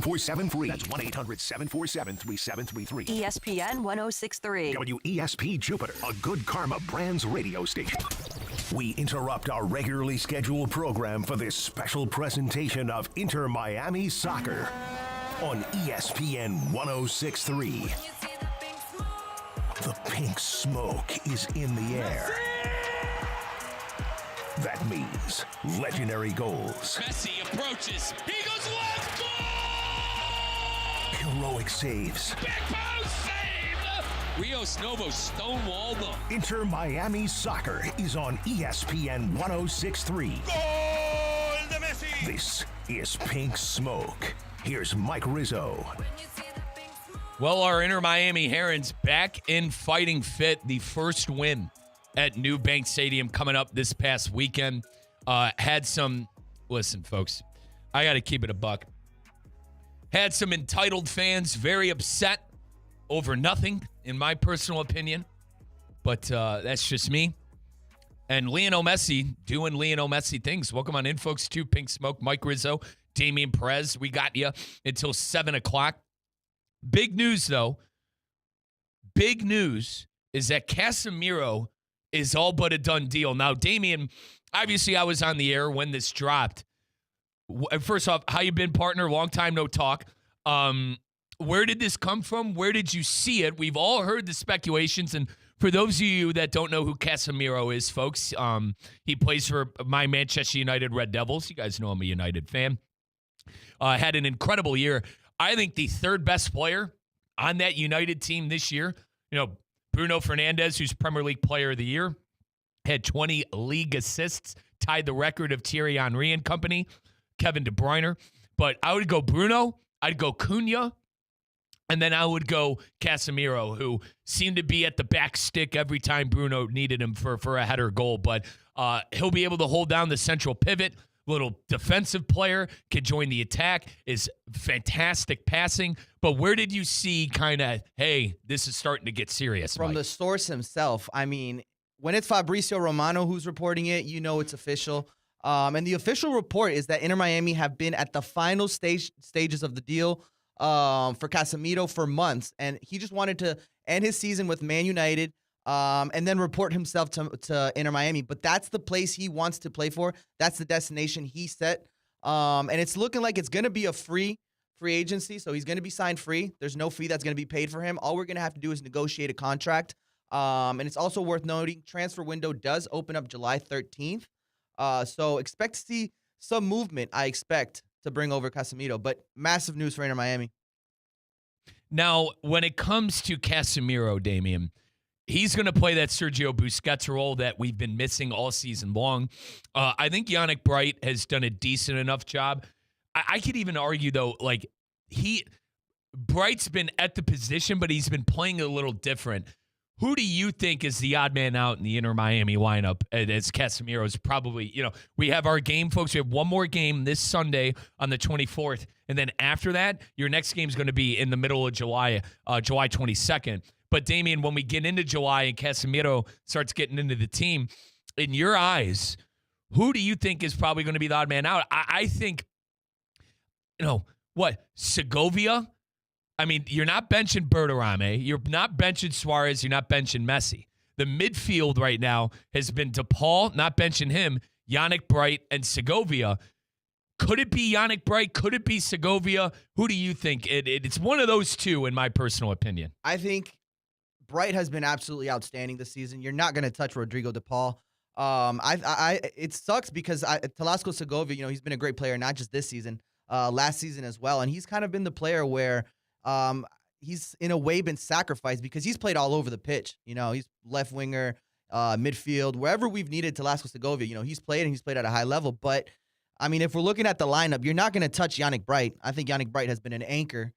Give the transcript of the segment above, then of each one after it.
747 free. That's 1-800-747-3733. ESPN 1063. WESP Jupiter, a Good Karma Brands radio station. We interrupt our regularly scheduled program for this special presentation of Inter Miami Soccer on ESPN 1063. The pink smoke is in the air. That means legendary goals. Messi approaches. He goes left. Goal! Heroic saves. Back post save! Rios Novo stonewalled them. Inter Miami Soccer is on ESPN 1063. Goal de Messi! This is Pink Smoke. Here's Mike Rizzo. Well, our Inter Miami Herons back in fighting fit. The first win at New Bank Stadium coming up this past weekend. Listen, folks, I got to keep it a buck. Had some entitled fans very upset over nothing, in my personal opinion. But that's just me. And Lionel Messi doing Lionel Messi things. Welcome on in, folks, to Pink Smoke. Mike Rizzo, Damian Perez. We got you until 7 o'clock. Big news, though. Big news is that CASEMIRO is all but a done deal. Now, Damian, obviously I was on the air when this dropped. First off, how you been, partner? Long time no talk. Where did this come from? Where did you see it? We've all heard the speculations, and for those of you that don't know who CASEMIRO is, folks, he plays for my Manchester United Red Devils. You guys know I'm a United fan. Had an incredible year. I think the third best player on that United team this year, Bruno Fernandes, who's Premier League Player of the Year, had 20 league assists, tied the record of Thierry Henry and company, Kevin De Bruyne. But I would go Bruno, I'd go Cunha, and then I would go CASEMIRO, who seemed to be at the back stick every time Bruno needed him for a header goal. But he'll be able to hold down the central pivot. Little defensive player, could join the attack, is fantastic passing. But where did you see kind of, hey, this is starting to get serious, From Mike? the source himself. I mean, when it's Fabrizio Romano who's reporting it, it's official. And the official report is that Inter Miami have been at the final stages of the deal for CASEMIRO for months. And he just wanted to end his season with Man United. And then report himself to Inter Miami. But that's the place he wants to play for. That's the destination he set. And it's looking like it's going to be a free agency. So he's going to be signed free. There's no fee that's going to be paid for him. All we're going to have to do is negotiate a contract. And it's also worth noting, transfer window does open up July 13th. So expect to see some movement, I expect, to bring over CASEMIRO. But massive news for Inter Miami. Now, when it comes to CASEMIRO, Damian, he's going to play that Sergio Busquets role that we've been missing all season long. I think Yannick Bright has done a decent enough job. I could even argue, though, Bright's been at the position, but he's been playing a little different. Who do you think is the odd man out in the Inter Miami lineup as CASEMIRO's probably, we have our game, folks. We have one more game this Sunday on the 24th. And then after that, your next game is going to be in the middle of July, July 22nd. But, Damian, when we get into July and CASEMIRO starts getting into the team, in your eyes, who do you think is probably going to be the odd man out? I think, Segovia? I mean, you're not benching Berterame. You're not benching Suarez. You're not benching Messi. The midfield right now has been DePaul, not benching him, Yannick Bright, and Segovia. Could it be Yannick Bright? Could it be Segovia? Who do you think? It's one of those two, in my personal opinion. I think Bright has been absolutely outstanding this season. You're not going to touch Rodrigo DePaul. It sucks because Talasco Segovia, he's been a great player, not just this season, last season as well. And he's kind of been the player where he's in a way been sacrificed because he's played all over the pitch. He's left winger, midfield, wherever we've needed Talasco Segovia. He's played and he's played at a high level. But I mean, if we're looking at the lineup, you're not going to touch Yannick Bright. I think Yannick Bright has been an anchor,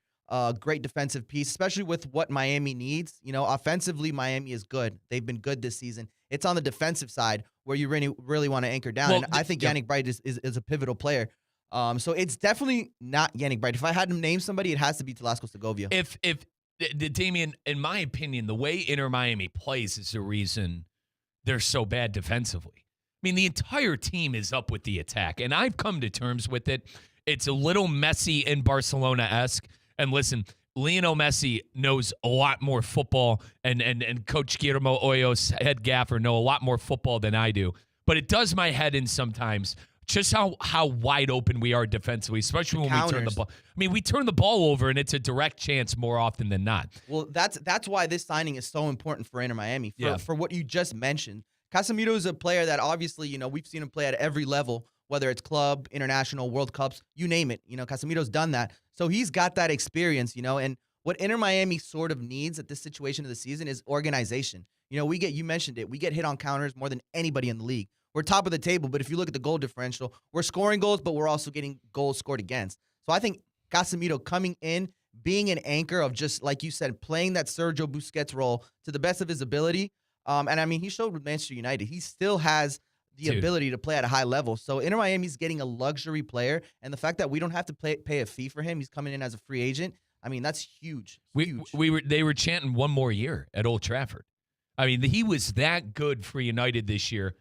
great defensive piece, especially with what Miami needs. Offensively, Miami is good. They've been good this season. It's on the defensive side where you really want to anchor down. And I think Yannick Bright is a pivotal player. So it's definitely not Yannick Bright. If I had to name somebody, it has to be Talasco Segovia. If Damian, in my opinion, the way Inter Miami plays is the reason they're so bad defensively. I mean, the entire team is up with the attack, and I've come to terms with it. It's a little Messi and Barcelona-esque. And listen, Lionel Messi knows a lot more football, and Coach Guillermo Hoyos, head gaffer, know a lot more football than I do. But it does my head in sometimes just how wide open we are defensively, especially when we turn the ball. I mean, we turn the ball over, and it's a direct chance more often than not. Well, that's why this signing is so important for Inter Miami, for what you just mentioned. Casemiro is a player that obviously, we've seen him play at every level, whether it's club, international, World Cups, you name it. Casemiro's done that. So he's got that experience, and what Inter Miami sort of needs at this situation of the season is organization. You mentioned it, we get hit on counters more than anybody in the league. We're top of the table, but if you look at the goal differential, we're scoring goals, but we're also getting goals scored against. So I think Casemiro coming in, being an anchor of just, like you said, playing that Sergio Busquets role to the best of his ability. And I mean, he showed with Manchester United. He still has the ability to play at a high level. So Inter Miami's getting a luxury player, and the fact that we don't have to pay a fee for him, he's coming in as a free agent. I mean, that's huge. They were chanting one more year at Old Trafford. I mean, he was that good for United this year,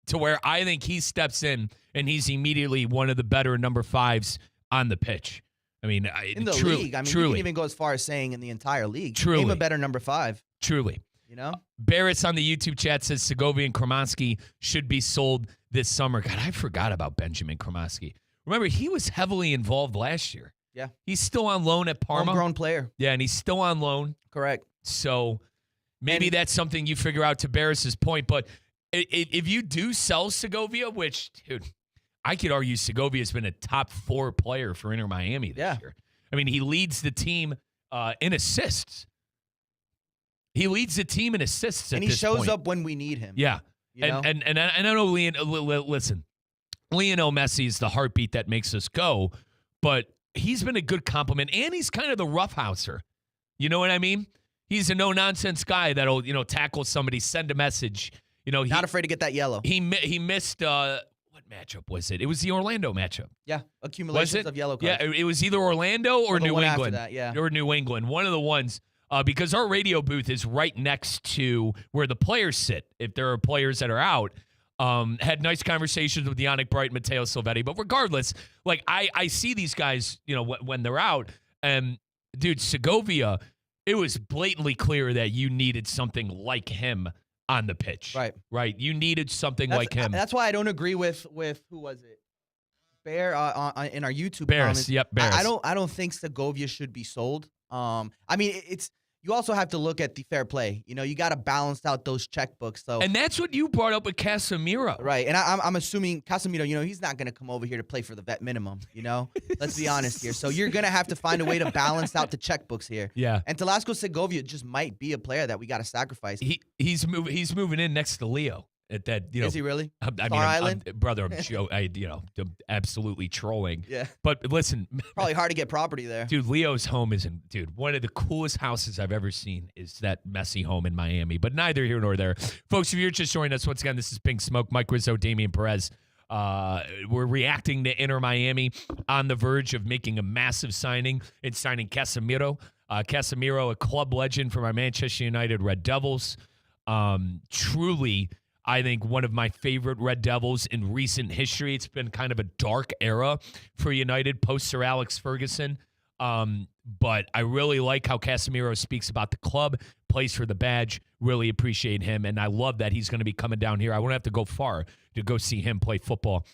to where I think he steps in and he's immediately one of the better number 5s on the pitch. I mean, in the league, I mean, you can even go as far as saying in the entire league. Truly. Name a better number 5. Truly. Barris on the YouTube chat says Segovia and Kromansky should be sold this summer. God, I forgot about Benjamin Kromansky. Remember, he was heavily involved last year. Yeah. He's still on loan at Parma. Homegrown player. Yeah, and he's still on loan. Correct. So maybe that's something you figure out, to Barris's point. But if you do sell Segovia, which, dude, I could argue Segovia's been a top 4 player for Inter Miami this year. I mean, he leads the team in assists. He leads the team in assists and he shows up when we need him. Yeah. And I know listen, Lionel Messi is the heartbeat that makes us go, but he's been a good compliment, and he's kind of the roughhouser. You know what I mean? He's a no-nonsense guy that'll, tackle somebody, send a message. Not afraid to get that yellow. He missed what matchup was it? It was the Orlando matchup. Yeah, accumulations of yellow cards. Yeah, it was either Orlando or New England. That, yeah. Or New England, one of the ones. Because our radio booth is right next to where the players sit, if there are players that are out. Had nice conversations with Yannick Bright and Matteo Silvetti. But regardless, like I see these guys, when they're out. And, dude, Segovia, it was blatantly clear that you needed something like him on the pitch. Right. You needed something like him. That's why I don't agree with who was it? Bear in our YouTube Barris, comments. Yep, Barris. I don't think Segovia should be sold. I mean, you also have to look at the fair play. You got to balance out those checkbooks. So, and that's what you brought up with Casemiro. Right. And I'm assuming Casemiro, he's not going to come over here to play for the vet minimum, Let's be honest here. So you're going to have to find a way to balance out the checkbooks here. Yeah. And Telasco Segovia just might be a player that we got to sacrifice. He's moving in next to Leo. At that, Is he really? I'm absolutely trolling. Yeah. But listen, probably hard to get property there. Dude, Leo's home one of the coolest houses I've ever seen is that Messi home in Miami. But neither here nor there. Folks, if you're just joining us, once again, this is Pink Smoke, Mike Rizzo, Damian Perez. We're reacting to Inter Miami on the verge of making a massive signing and signing Casemiro. Casemiro, a club legend for my Manchester United Red Devils. Truly, I think one of my favorite Red Devils in recent history. It's been kind of a dark era for United post Sir Alex Ferguson. But I really like how Casemiro speaks about the club, plays for the badge. Really appreciate him. And I love that he's going to be coming down here. I won't have to go far to go see him play football.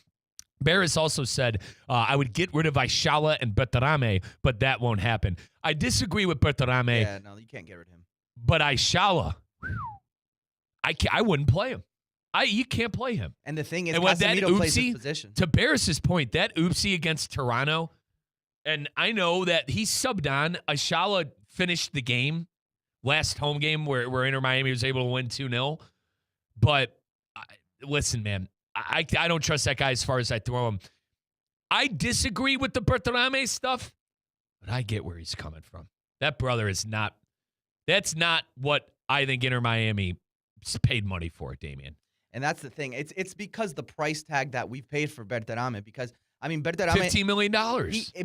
Barris also said, I would get rid of Aishala and Bertarame, but that won't happen. I disagree with Bertarame. Yeah, no, you can't get rid of him. But Aishala, I wouldn't play him. You can't play him. And the thing is, Casemiro plays his position. To Barris's point, that oopsie against Toronto, and I know that he subbed on. Aishala finished the game, last home game where Inter Miami was able to win 2-0. But listen, man, I don't trust that guy as far as I throw him. I disagree with the Bertarame stuff, but I get where he's coming from. That brother is not – that's not what I think Inter Miami paid money for, Damian. And that's the thing. It's because the price tag that we've paid for Bertarame. Because I mean, Bertarame, $15 million.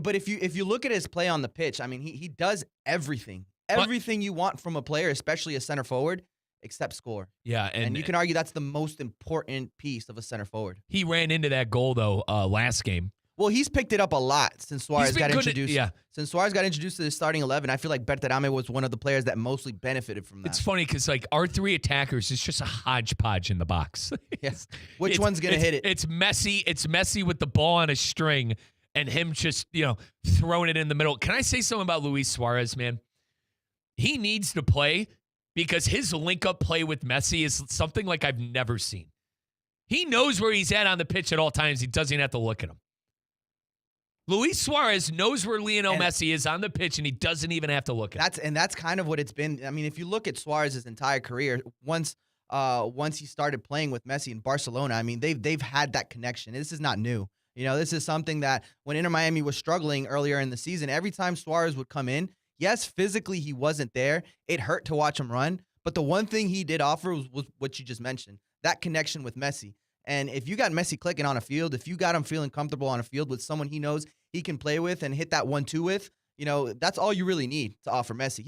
But if you look at his play on the pitch, I mean, he does everything you want from a player, especially a center forward, except score. Yeah, and you can argue that's the most important piece of a center forward. He ran into that goal though last game. Well, he's picked it up a lot since Suarez got introduced. Yeah. Since Suarez got introduced to the starting 11, I feel like Berterame was one of the players that mostly benefited from that. It's funny because, like, our three attackers is just a hodgepodge in the box. Yes. Which one's going to hit it? It's Messi. It's Messi with the ball on a string and him just, throwing it in the middle. Can I say something about Luis Suarez, man? He needs to play because his link-up play with Messi is something like I've never seen. He knows where he's at on the pitch at all times. He doesn't even have to look at him. Luis Suarez knows where Lionel Messi is on the pitch, and he doesn't even have to look at him. And that's kind of what it's been. I mean, if you look at Suarez's entire career, once he started playing with Messi in Barcelona, I mean, they've had that connection. This is not new. This is something that when Inter Miami was struggling earlier in the season, every time Suarez would come in, yes, physically he wasn't there. It hurt to watch him run, but the one thing he did offer was what you just mentioned, that connection with Messi. And if you got Messi clicking on a field, if you got him feeling comfortable on a field with someone he knows he can play with and hit that 1-2 with, that's all you really need to offer Messi.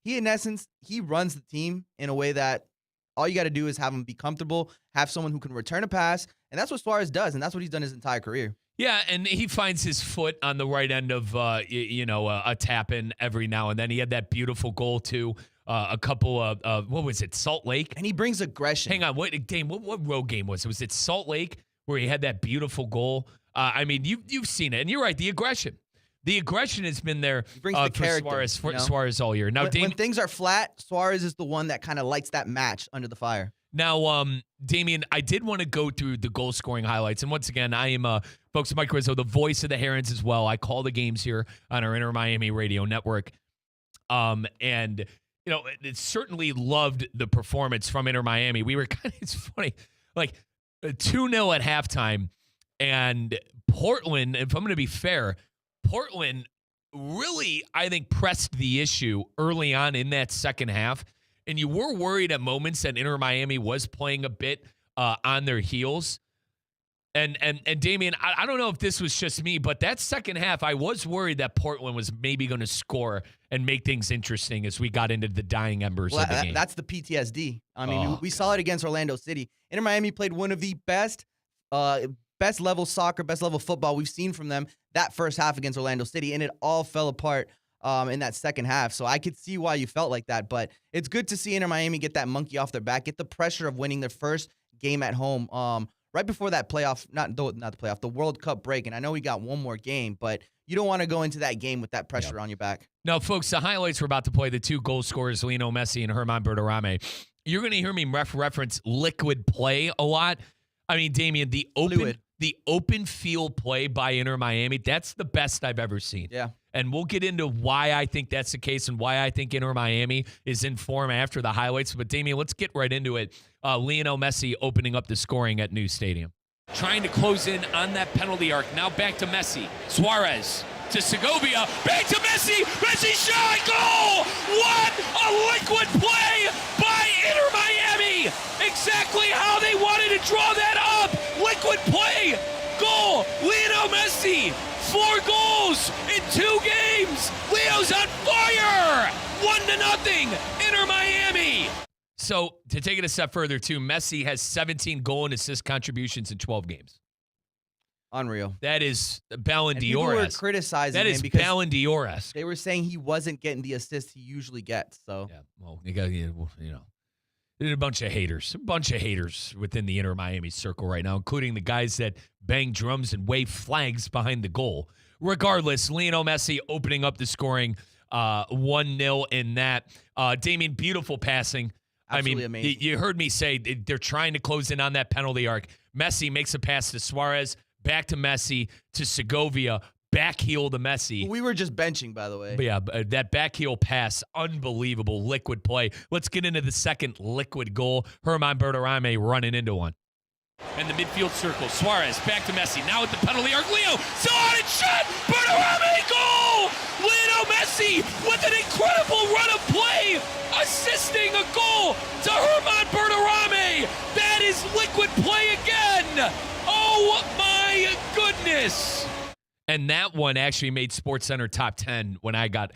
He in essence, he runs the team in a way that all you got to do is have him be comfortable, have someone who can return a pass, and that's what Suarez does, and that's what he's done his entire career. Yeah, and he finds his foot on the right end of, a tap-in every now and then. He had that beautiful goal, too. A couple of, what was it, Salt Lake? And he brings aggression. Hang on, what road game was it? Was it Salt Lake where he had that beautiful goal? I mean, you've seen it, and you're right, the aggression. The aggression has been there for Suarez all year. Now, when things are flat, Suarez is the one that kind of lights that match under the fire. Now, Damian, I did want to go through the goal-scoring highlights. And once again, I am, folks, Mike Rizzo, the voice of the Herons as well. I call the games here on our Inter Miami radio network. And, it certainly loved the performance from Inter Miami. We were it's funny, like 2-0 at halftime. And Portland, if I'm going to be fair, Portland really, I think, pressed the issue early on in that second half. And you were worried at moments that Inter Miami was playing a bit on their heels. And Damian, I don't know if this was just me, but that second half, I was worried that Portland was maybe going to score and make things interesting as we got into the dying embers of the game. That's the PTSD. I mean, we saw it against Orlando City. Inter Miami played one of the best level soccer, best level football we've seen from them that first half against Orlando City, and it all fell apart in that second half. So I could see why you felt like that, but it's good to see Inter Miami get that monkey off their back, get the pressure of winning their first game at home right before that playoff, not the playoff, the World Cup break. And I know we got one more game, but you don't want to go into that game with that pressure on your back. Now, folks, the highlights we're about to play, the two goal scorers, Lionel Messi and Germán Berterame. You're going to hear me reference liquid play a lot. I mean, Damian, the open field play by Inter Miami, that's the best I've ever seen. Yeah. And we'll get into why I think that's the case and why I think Inter Miami is in form after the highlights. But, Damian, let's get right into it. Lionel Messi opening up the scoring at New Stadium. Trying to close in on that penalty arc. Now back to Messi. Suarez to Segovia. Back to Messi. Messi shot. Goal! What a liquid play by Inter Miami. Exactly how they wanted to draw that up. Liquid play. Goal. Lionel Messi. 4 goals in 2 games. Leo's on fire. 1-0. Inter Miami. So, to take it a step further, too, Messi has 17 goal and assist contributions in 12 games. Unreal. That is Ballon d'Or-esque. People were criticizing him because Ballon d'Or-esque. They were saying he wasn't getting the assist he usually gets. So yeah, well, there's a bunch of haters within the Inter Miami circle right now, including the guys that bang drums and wave flags behind the goal. Regardless, Lionel Messi opening up the scoring 1-0 in that. Damian, beautiful passing. Absolutely amazing. You heard me say they're trying to close in on that penalty arc. Messi makes a pass to Suarez, back to Messi, to Segovia, back heel to Messi. We were just benching, by the way. But yeah, that back heel pass, unbelievable liquid play. Let's get into the second liquid goal. Germán Berterame running into one. In the midfield circle, Suarez back to Messi. Now at the penalty arc, Leo saw it, shot, Berterame, goal! Lionel Messi with an incredible run of play, assisting a goal to Germán Berterame. That is liquid play again. Oh my goodness. And that one actually made SportsCenter top 10 when I got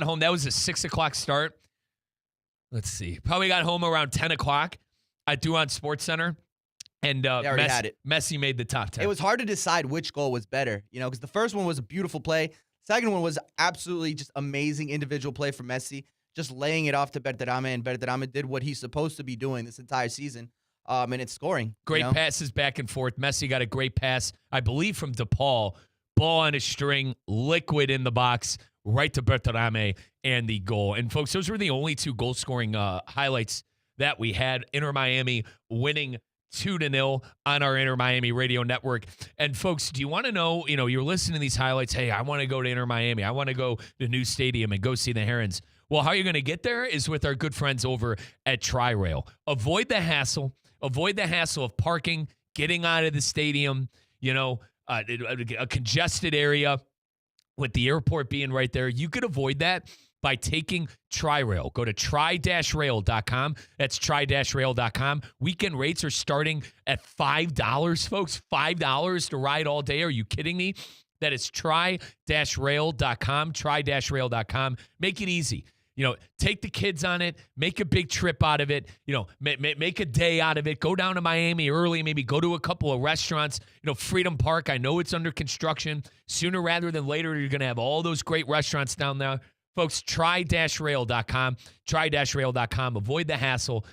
home. That was a 6 o'clock start. Let's see. Probably got home around 10 o'clock. I threw on SportsCenter. And They already had it. Messi made the top 10. It was hard to decide which goal was better, because the first one was a beautiful play. Second one was absolutely just amazing individual play from Messi, just laying it off to Berterame, and Berterame did what he's supposed to be doing this entire season, and it's scoring. Great passes back and forth. Messi got a great pass, I believe, from DePaul. Ball on a string, liquid in the box, right to Berterame, and the goal. And, folks, those were the only two goal-scoring highlights that we had. Inter Miami winning 2-0 on our Inter Miami radio network. And, folks, do you want to know, you're listening to these highlights, hey, I want to go to Inter Miami. I want to go to the new stadium and go see the Herons. Well, how you're going to get there is with our good friends over at Tri-Rail. Avoid the hassle. Avoid the hassle of parking, getting out of the stadium, a congested area with the airport being right there. You could avoid that by taking Tri-Rail. Go to tri-rail.com. That's tri-rail.com. Weekend rates are starting at $5, folks. $5 to ride all day. Are you kidding me? That is tri-rail.com. Tri-rail.com. Make it easy. Take the kids on it, make a big trip out of it, make a day out of it, go down to Miami early, maybe go to a couple of restaurants, Freedom Park, I know it's under construction. Sooner rather than later, you're going to have all those great restaurants down there. Folks, tri-rail.com, tri-rail.com. Avoid the hassle.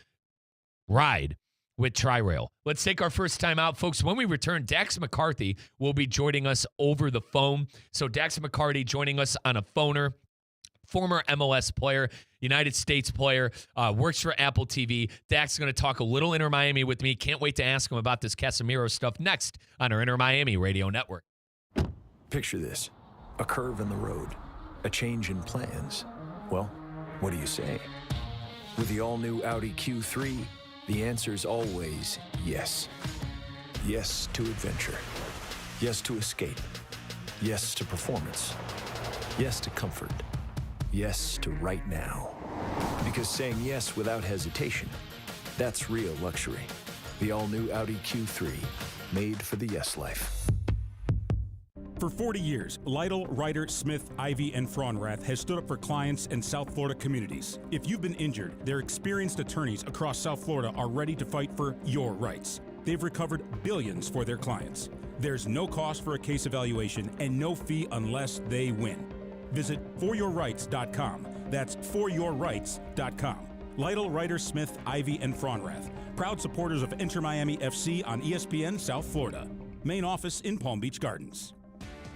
Ride with Tri-Rail. Let's take our first time out, folks. When we return, Dax McCarthy will be joining us over the phone. So Dax McCarthy joining us on a phoner. Former MLS player, United States player, works for Apple TV. Dax is going to talk a little Inter Miami with me. Can't wait to ask him about this CASEMIRO stuff next on our Inter Miami radio network. Picture this, a curve in the road, a change in plans. Well, what do you say? With the all-new Audi Q3, the answer's always yes. Yes to adventure. Yes to escape. Yes to performance. Yes to comfort. Yes to right now. Because saying yes without hesitation, that's real luxury. The all-new Audi Q3, made for the yes life. For 40 years, Lytle, Ryder, Smith, Ivy, and Fraunrath has stood up for clients in South Florida communities. If you've been injured, their experienced attorneys across South Florida are ready to fight for your rights. They've recovered billions for their clients. There's no cost for a case evaluation and no fee unless they win. Visit foryourrights.com. That's foryourrights.com. Lytle, Ryder, Smith, Ivy, and Fraunrath. Proud supporters of Inter Miami FC on ESPN South Florida. Main office in Palm Beach Gardens.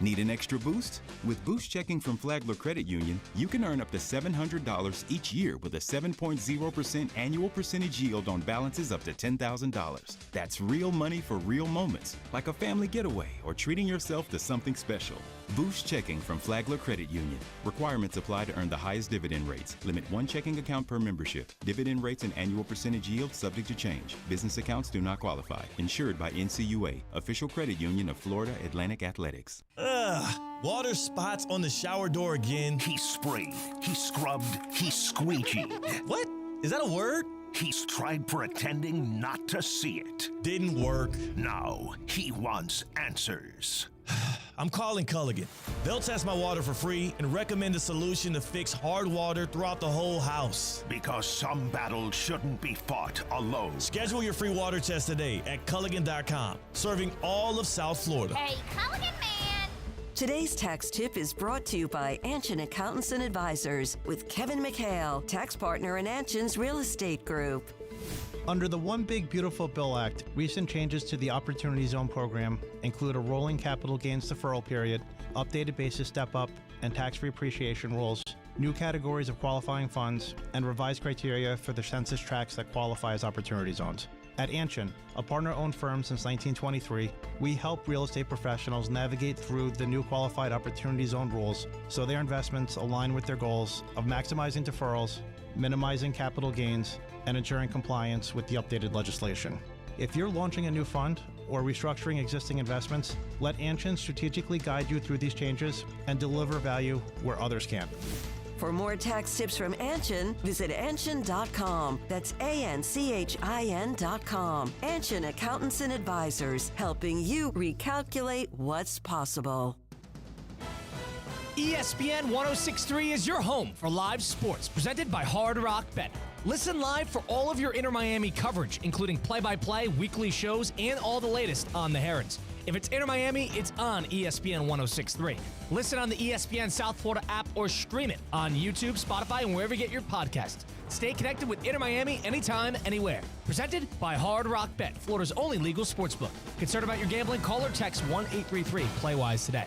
Need an extra boost? With Boost Checking from Flagler Credit Union, you can earn up to $700 each year with a 7.0% annual percentage yield on balances up to $10,000. That's real money for real moments, like a family getaway or treating yourself to something special. Boost Checking from Flagler Credit Union. Requirements apply to earn the highest dividend rates. Limit one checking account per membership. Dividend rates and annual percentage yield subject to change. Business accounts do not qualify. Insured by NCUA, official credit union of Florida Atlantic Athletics. Water spots on the shower door again. He sprayed, he scrubbed, he squeegeed. What? Is that a word? He's tried pretending not to see it. Didn't work. Now he wants answers. I'm calling Culligan. They'll test my water for free and recommend a solution to fix hard water throughout the whole house. Because some battles shouldn't be fought alone. Schedule your free water test today at Culligan.com, serving all of South Florida. Hey, Culligan man! Today's tax tip is brought to you by Anshin Accountants and Advisors with Kevin McHale, tax partner in Anshin's Real Estate Group. Under the One Big Beautiful Bill Act, recent changes to the Opportunity Zone program include a rolling capital gains deferral period, updated basis step-up and tax-free appreciation rules, new categories of qualifying funds, and revised criteria for the census tracts that qualify as Opportunity Zones. At Anshin, a partner-owned firm since 1923, we help real estate professionals navigate through the new Qualified Opportunity Zone rules so their investments align with their goals of maximizing deferrals, minimizing capital gains, and ensuring compliance with the updated legislation. If you're launching a new fund or restructuring existing investments, let Anshin strategically guide you through these changes and deliver value where others can't. For more tax tips from Anshin, visit Anshin.com. That's ANCHIN.com. Anshin Accountants and Advisors, helping you recalculate what's possible. ESPN 106.3 is your home for live sports, presented by Hard Rock Bet. Listen live for all of your Inter Miami coverage, including play-by-play, weekly shows, and all the latest on the Herons. If it's Inter Miami, it's on ESPN 106.3. Listen on the ESPN South Florida app or stream it on YouTube, Spotify, and wherever you get your podcasts. Stay connected with Inter Miami anytime, anywhere. Presented by Hard Rock Bet, Florida's only legal sportsbook. Concerned about your gambling? Call or text 1-833-PLAY-WISE today.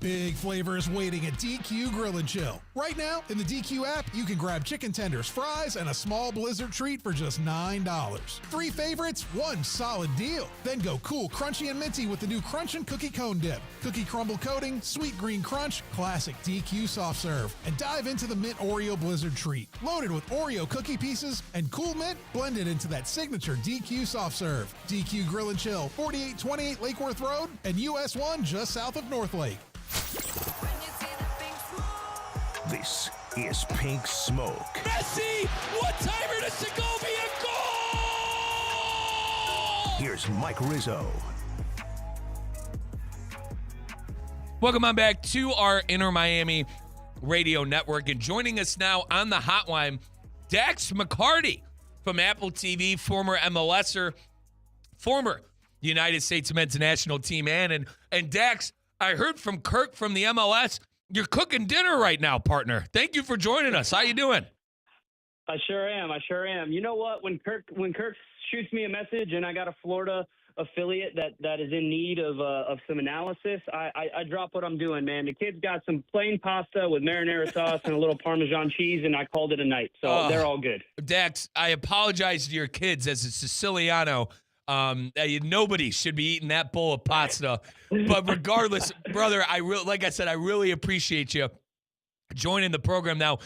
Big flavors waiting at DQ Grill and Chill. Right now, in the DQ app, you can grab chicken tenders, fries, and a small Blizzard treat for just $9. 3 favorites, 1 solid deal. Then go cool, crunchy, and minty with the new Crunch and Cookie Cone Dip. Cookie crumble coating, sweet green crunch, classic DQ soft serve. And dive into the Mint Oreo Blizzard treat. Loaded with Oreo cookie pieces and cool mint blended into that signature DQ soft serve. DQ Grill and Chill, 4828 Lake Worth Road, and US 1 just south of North Lake. This is Pink Smoke. Messi, one-timer to Segovia, goal! Here's Mike Rizzo. Welcome on back to our Inter Miami radio network. And joining us now on the hotline, Dax McCarty from Apple TV, former MLSer, former United States men's national team man. And Dax, I heard from Kirk from the MLS, you're cooking dinner right now, partner. Thank you for joining us. How you doing? I sure am. You know what? When Kirk shoots me a message and I got a Florida affiliate that is in need of some analysis, I drop what I'm doing, man. The kid's got some plain pasta with marinara sauce and a little Parmesan cheese, and I called it a night. So they're all good. Dax, I apologize to your kids as a Siciliano. Nobody should be eating that bowl of pasta. But regardless, brother, I really appreciate you joining the program. Now,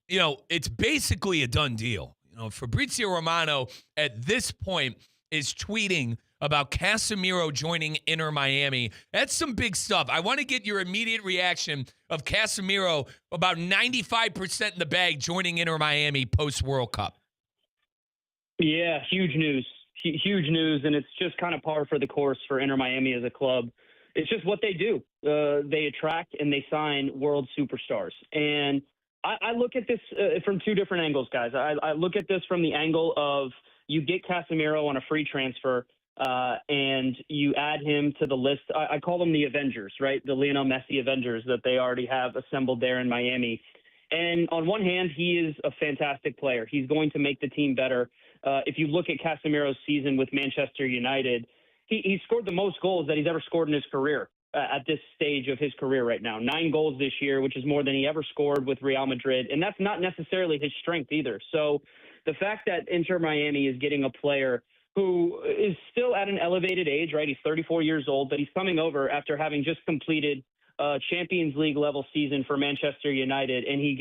it's basically a done deal. Fabrizio Romano at this point is tweeting about CASEMIRO joining Inter Miami. That's some big stuff. I want to get your immediate reaction of CASEMIRO, about 95% in the bag, joining Inter Miami post-World Cup. Yeah, huge news. Huge news, and it's just kind of par for the course for Inter Miami as a club. It's just what they do. They attract and they sign world superstars. And I look at this from 2 different angles, guys. I look at this from the angle of you get CASEMIRO on a free transfer, and you add him to the list. I call them the Avengers, right? The Lionel Messi Avengers that they already have assembled there in Miami. And on one hand, he is a fantastic player. He's going to make the team better. If you look at CASEMIRO's season with Manchester United, he scored the most goals that he's ever scored in his career at this stage of his career right now. 9 goals this year, which is more than he ever scored with Real Madrid. And that's not necessarily his strength either. So the fact that Inter Miami is getting a player who is still at an elevated age, right? He's 34 years old, but he's coming over after having just completed a Champions League level season for Manchester United, and you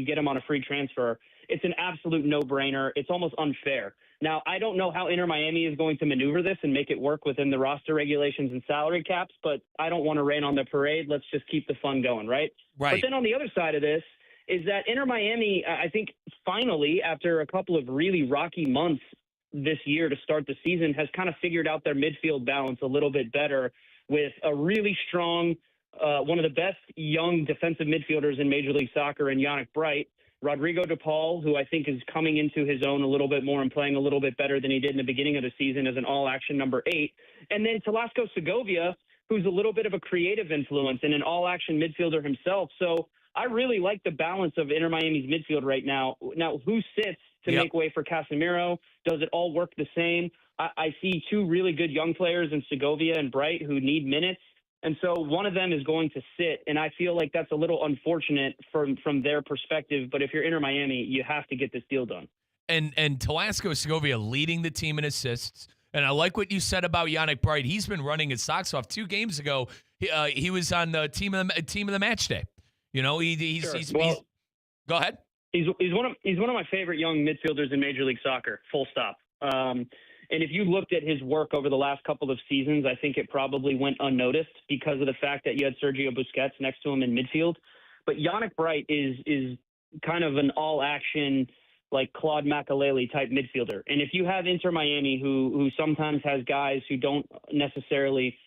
get him on a free transfer. It's an absolute no-brainer. It's almost unfair. Now, I don't know how Inter Miami is going to maneuver this and make it work within the roster regulations and salary caps, but I don't want to rain on the parade. Let's just keep the fun going, right? Right. But then on the other side of this is that Inter Miami, I think finally, after a couple of really rocky months this year to start the season, has kind of figured out their midfield balance a little bit better with a really strong, one of the best young defensive midfielders in Major League Soccer in Yannick Bright, Rodrigo De Paul, who I think is coming into his own a little bit more and playing a little bit better than he did in the beginning of the season as an all-action number 8. And then Talasco Segovia, who's a little bit of a creative influence and an all-action midfielder himself. So I really like the balance of Inter Miami's midfield right now. Now, who sits to make way for CASEMIRO? Does it all work the same? I see 2 really good young players in Segovia and Bright who need minutes. And so one of them is going to sit, and I feel like that's a little unfortunate from their perspective. But if you're Inter Miami, you have to get this deal done. And Talasco Segovia leading the team in assists. And I like what you said about Yannick Bright. He's been running his socks off. 2 games ago, he was on the team of the match day. He's go ahead. He's one of my favorite young midfielders in Major League Soccer. Full stop. And if you looked at his work over the last couple of seasons, I think it probably went unnoticed because of the fact that you had Sergio Busquets next to him in midfield. But Yannick Bright is kind of an all-action, like Claude Makelele type midfielder. And if you have Inter Miami, who sometimes has guys who don't necessarily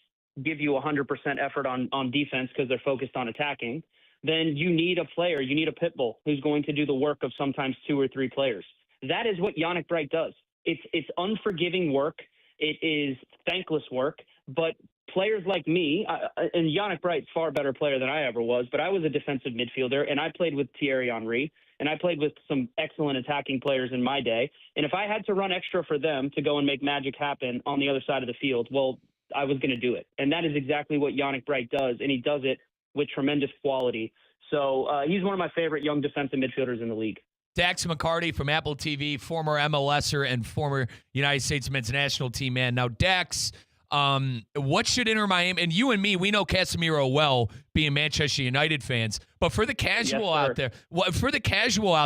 give you 100% effort on defense because they're focused on attacking, then you need a player, you need a pit bull who's going to do the work of sometimes 2 or 3 players. That is what Yannick Bright does. It's unforgiving work. It is thankless work. But players like me, and Yannick Bright's far better player than I ever was, but I was a defensive midfielder, and I played with Thierry Henry, and I played with some excellent attacking players in my day. And if I had to run extra for them to go and make magic happen on the other side of the field, well, I was going to do it. And that is exactly what Yannick Bright does, and he does it with tremendous quality. So he's one of my favorite young defensive midfielders in the league. Dax McCarty from Apple TV, former MLSer and former United States men's national team man. Now, Dax, what should Inter Miami, and you and me, we know Casemiro well, being Manchester United fans, but for the casual out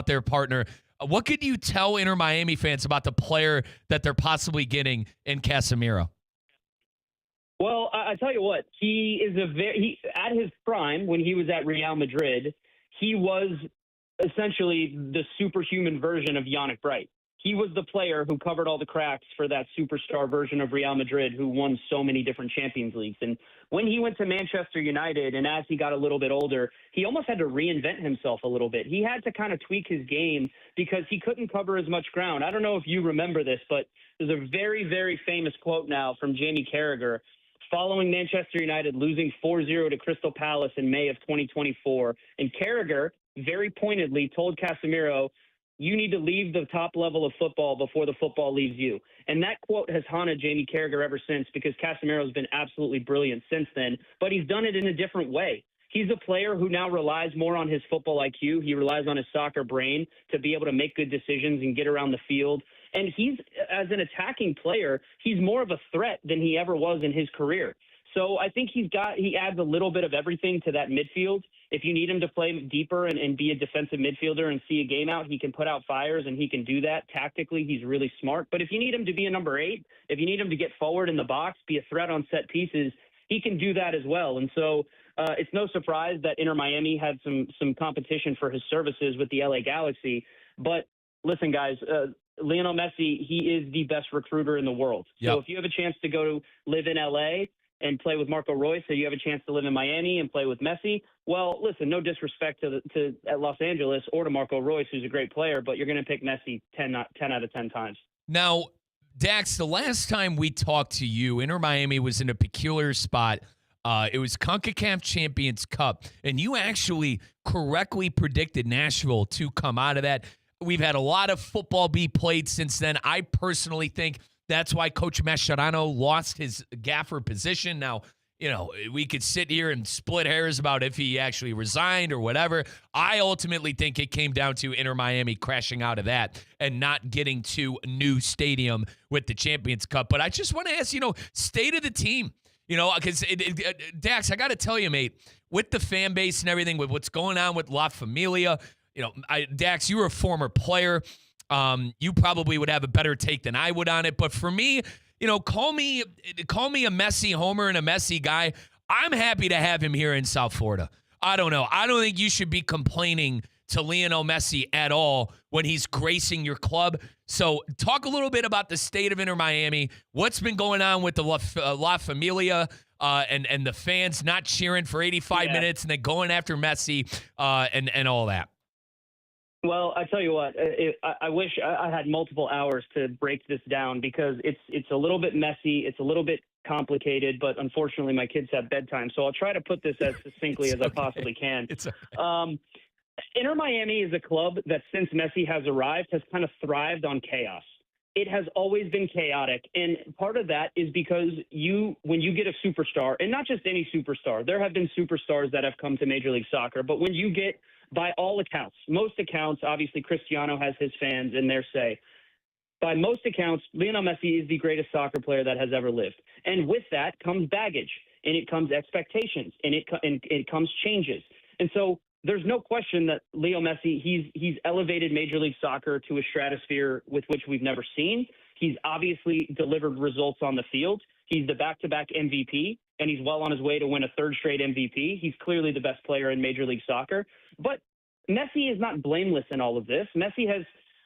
there, partner, what could you tell Inter Miami fans about the player that they're possibly getting in Casemiro? Well, I tell you what, he is at his prime when he was at Real Madrid, he was essentially the superhuman version of Yannick Bright. He was the player who covered all the cracks for that superstar version of Real Madrid who won so many different Champions Leagues. And when he went to Manchester United and as he got a little bit older, he almost had to reinvent himself a little bit. He had to kind of tweak his game because he couldn't cover as much ground. I don't know if you remember this, but there's a very, very famous quote now from Jamie Carragher following Manchester United losing 4-0 to Crystal Palace in May of 2024. And Carragher very pointedly told Casemiro, you need to leave the top level of football before the football leaves you. And that quote has haunted Jamie Carragher ever since because Casemiro has been absolutely brilliant since then, but he's done it in a different way. He's a player who now relies more on his football IQ. He relies on his soccer brain to be able to make good decisions and get around the field. And he's, as an attacking player, he's more of a threat than he ever was in his career. So I think he adds a little bit of everything to that midfield. If you need him to play deeper and be a defensive midfielder and see a game out, he can put out fires and he can do that. Tactically, he's really smart. But if you need him to be a number 8, if you need him to get forward in the box, be a threat on set pieces, he can do that as well. And so it's no surprise that Inter Miami had some competition for his services with the LA Galaxy. But listen, guys, Lionel Messi, he is the best recruiter in the world. Yep. So if you have a chance to go to live in LA and play with Marco Reus, so you have a chance to live in Miami and play with Messi, well, listen, no disrespect to Los Angeles or to Marco Reus, who's a great player, but you're going to pick Messi 10 out of 10 times. Now, Dax, the last time we talked to you, Inter Miami was in a peculiar spot. It was CONCACAF Champions Cup, and you actually correctly predicted Nashville to come out of that. We've had a lot of football be played since then. I personally think that's why Coach Mascherano lost his gaffer position. Now, you know, we could sit here and split hairs about if he actually resigned or whatever. I ultimately think it came down to Inter Miami crashing out of that and not getting to a new stadium with the Champions Cup. But I just want to ask, state of the team, because Dax, I got to tell you, mate, with the fan base and everything, with what's going on with La Familia, Dax, you were a former player. You probably would have a better take than I would on it. But for me, call me a Messi homer and a Messi guy. I'm happy to have him here in South Florida. I don't know. I don't think you should be complaining to Lionel Messi at all when he's gracing your club. So talk a little bit about the state of Inter Miami, what's been going on with the La Familia and the fans not cheering for 85 minutes and then going after Messi and all that. Well, I tell you what, I wish I had multiple hours to break this down because it's a little bit messy, it's a little bit complicated, but unfortunately my kids have bedtime, so I'll try to put this as succinctly as I possibly can. It's okay. Inter Miami is a club that since Messi has arrived has kind of thrived on chaos. It has always been chaotic, and part of that is because when you get a superstar, and not just any superstar, there have been superstars that have come to Major League Soccer, but when you get, by all accounts, most accounts, obviously Cristiano has his fans and their say. By most accounts, Lionel Messi is the greatest soccer player that has ever lived. And with that comes baggage, and it comes expectations, and it comes changes. And so there's no question that Leo Messi, he's elevated Major League Soccer to a stratosphere with which we've never seen. He's obviously delivered results on the field. He's the back-to-back MVP, and he's well on his way to win a third straight MVP. He's clearly the best player in Major League Soccer. But Messi is not blameless in all of this. Messi has,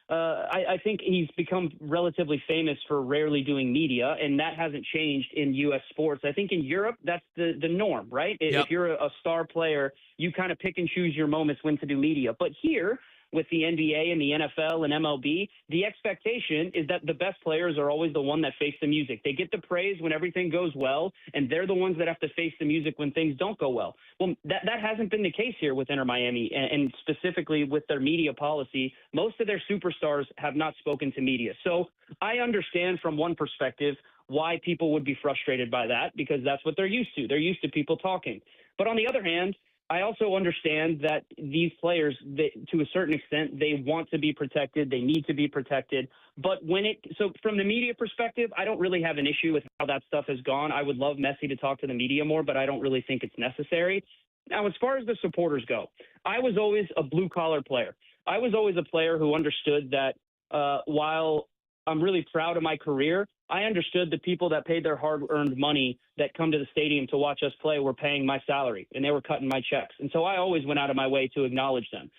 I think he's become relatively famous for rarely doing media, and that hasn't changed in U.S. sports. I think in Europe, that's the norm, right? Yep. If you're a star player, you kind of pick and choose your moments when to do media. But here, with the NBA and the NFL and MLB, the expectation is that the best players are always the one that face the music. They get the praise when everything goes well, and they're the ones that have to face the music when things don't go well. Well, that hasn't been the case here with Inter Miami, and specifically with their media policy. Most of their superstars have not spoken to media. So I understand from one perspective why people would be frustrated by that, because that's what they're used to. They're used to people talking. But on the other hand, I also understand that these players, to a certain extent, they want to be protected. They need to be protected. But so from the media perspective, I don't really have an issue with how that stuff has gone. I would love Messi to talk to the media more, but I don't really think it's necessary. Now, as far as the supporters go, I was always a blue-collar player. I was always a player who understood that while I'm really proud of my career, I understood the people that paid their hard-earned money that come to the stadium to watch us play were paying my salary, and they were cutting my checks. And so I always went out of my way to acknowledge them.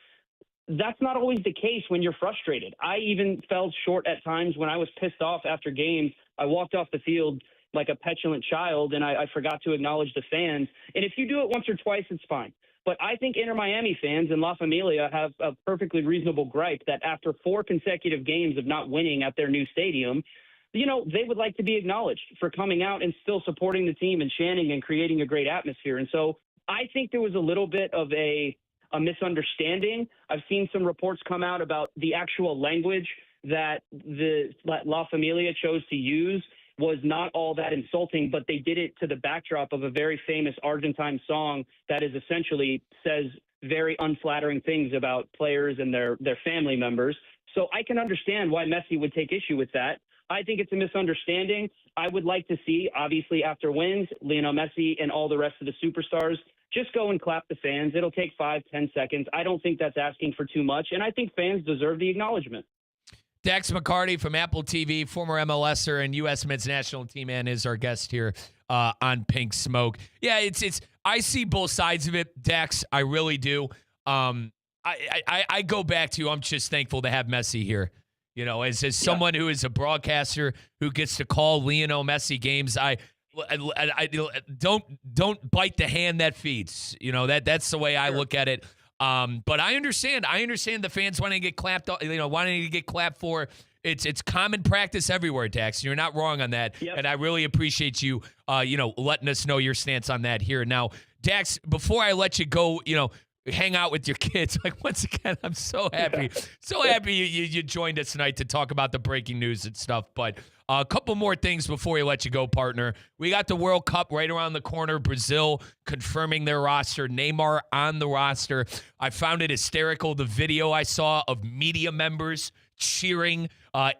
That's not always the case when you're frustrated. I even fell short at times when I was pissed off after games. I walked off the field like a petulant child, and I forgot to acknowledge the fans. And if you do it once or twice, it's fine. But I think Inter Miami fans and La Familia have a perfectly reasonable gripe that after 4 consecutive games of not winning at their new stadium, they would like to be acknowledged for coming out and still supporting the team and chanting and creating a great atmosphere. And so I think there was a little bit of a misunderstanding. I've seen some reports come out about the actual language that the La Familia chose to use was not all that insulting, but they did it to the backdrop of a very famous Argentine song that is essentially says very unflattering things about players and their family members. So I can understand why Messi would take issue with that. I think it's a misunderstanding. I would like to see, obviously, after wins, Lionel Messi and all the rest of the superstars just go and clap the fans. It'll take 5-10 seconds. I don't think that's asking for too much, and I think fans deserve the acknowledgement. Dax McCarty from Apple TV, former MLSer and U.S. men's national team man, is our guest here on Pink Smoke. Yeah, it's. I see both sides of it, Dax. I really do. I go back to, I'm just thankful to have Messi here. As someone who is a broadcaster who gets to call Lionel Messi games, I don't bite the hand that feeds. That's the way I look at it. But I understand the fans wanting to get clapped, wanting to get clapped for. It's common practice everywhere, Dax. You're not wrong on that. Yep. And I really appreciate you, letting us know your stance on that here. Now, Dax, before I let you go, hang out with your kids. Once again, I'm so happy. So happy you joined us tonight to talk about the breaking news and stuff. But a couple more things before we let you go, partner. We got the World Cup right around the corner. Brazil confirming their roster. Neymar on the roster. I found it hysterical, the video I saw of media members cheering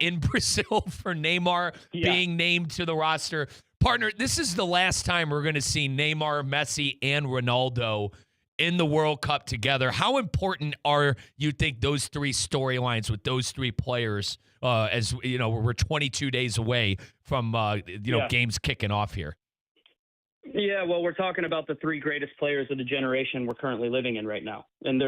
in Brazil for Neymar being named to the roster. Partner, this is the last time we're going to see Neymar, Messi, and Ronaldo in the World Cup together. How important are you think those three storylines with those three players as we're 22 days away from games kicking off here? Yeah, well, we're talking about the 3 greatest players of the generation we're currently living in right now. And